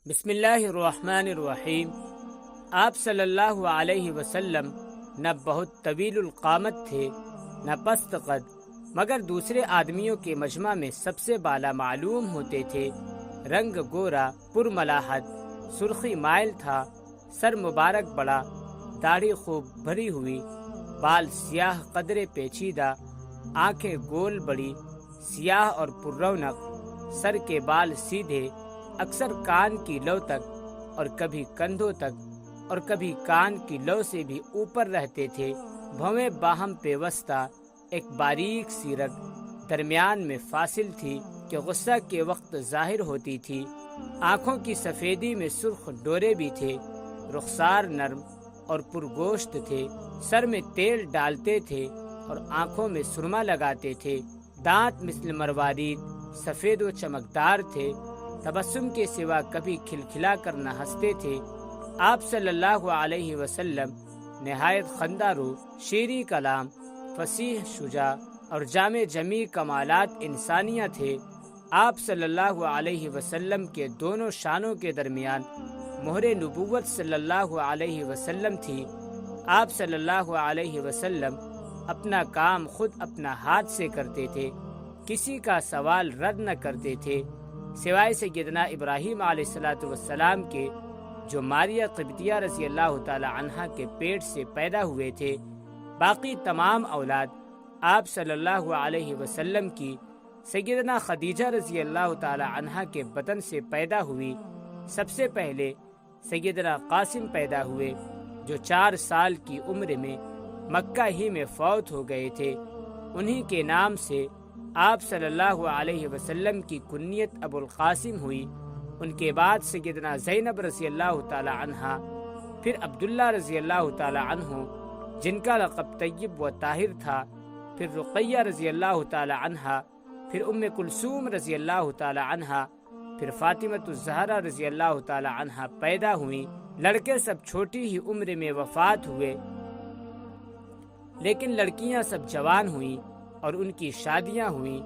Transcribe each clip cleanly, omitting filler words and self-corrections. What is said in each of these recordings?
بسم اللہ الرحمن الرحیم۔ آپ صلی اللہ علیہ وسلم نہ بہت طویل القامت تھے نہ پست قد، مگر دوسرے آدمیوں کے مجمع میں سب سے بالا معلوم ہوتے تھے۔ رنگ گورا پر ملاحت، سرخی مائل تھا، سر مبارک بڑا، داڑھی خوب بھری ہوئی، بال سیاہ قدرے پیچیدہ، آنکھیں گول بڑی، سیاہ اور پر رونق، سر کے بال سیدھے، اکثر کان کی لو تک اور کبھی کندھوں تک اور کبھی کان کی لو سے بھی اوپر رہتے تھے۔ بھویں باہم پیوستہ، ایک باریک سی رگ درمیان میں فاصل تھی کہ غصہ کے وقت ظاہر ہوتی تھی۔ آنکھوں کی سفیدی میں سرخ ڈورے بھی تھے، رخسار نرم اور پرگوشت تھے، سر میں تیل ڈالتے تھے اور آنکھوں میں سرما لگاتے تھے۔ دانت مثل مروارید سفید و چمکدار تھے، تبسم کے سوا کبھی کھلکھلا کر نہ ہنستے تھے۔ آپ صلی اللہ علیہ وسلم نہایت خندہ رو، شیریں کلام، فصیح شجاع اور جامع جمیع کمالات انسانیہ تھے۔ آپ صلی اللہ علیہ وسلم کے دونوں شانوں کے درمیان مہر نبوت صلی اللہ علیہ وسلم تھی۔ آپ صلی اللہ علیہ وسلم اپنا کام خود اپنا ہاتھ سے کرتے تھے، کسی کا سوال رد نہ کرتے تھے، سوائے سیدنا ابراہیم علیہ السلام کے، جو ماریہ قبطیہ رضی اللہ تعالی عنہا کے پیٹ سے پیدا ہوئے تھے۔ باقی تمام اولاد آپ صلی اللہ علیہ وسلم کی سیدنا خدیجہ رضی اللہ تعالی عنہا کے بطن سے پیدا ہوئی۔ سب سے پہلے سیدنا قاسم پیدا ہوئے، جو 4 سال کی عمر میں مکہ ہی میں فوت ہو گئے تھے۔ انہی کے نام سے آپ صلی اللہ علیہ وسلم کی کنیت ابو القاسم ہوئی۔ ان کے بعد سیدنا زینب رضی اللہ تعالی عنہا، پھر عبداللہ رضی اللہ تعالی عنہ جن کا لقب طیب و طاہر تھا، پھر رقیہ رضی اللہ تعالی عنہا، پھر ام کلثوم رضی اللہ تعالی عنہا، پھر فاطمۃ الزہرا رضی اللہ تعالی عنہا پیدا ہوئیں۔ لڑکے سب چھوٹی ہی عمر میں وفات ہوئے، لیکن لڑکیاں سب جوان ہوئیں اور ان کی شادیاں ہوئیں،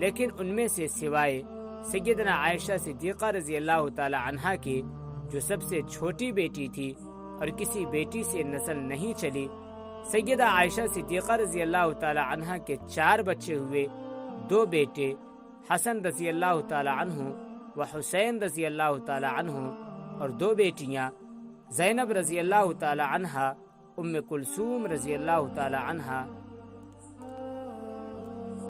لیکن ان میں سے سوائے سیدنا عائشہ صدیقہ رضی اللہ تعالی عنہا کے، جو سب سے چھوٹی بیٹی تھی اور کسی بیٹی سے نسل نہیں چلی، سیدہ عائشہ صدیقہ رضی اللہ تعالی عنہا کے 4 بچے ہوئے، 2 بیٹے حسن رضی اللہ تعالی عنہ و حسین رضی اللہ تعالی عنہ، اور 2 بیٹیاں زینب رضی اللہ تعالی عنہا، ام کلثوم رضی اللہ تعالی عنہا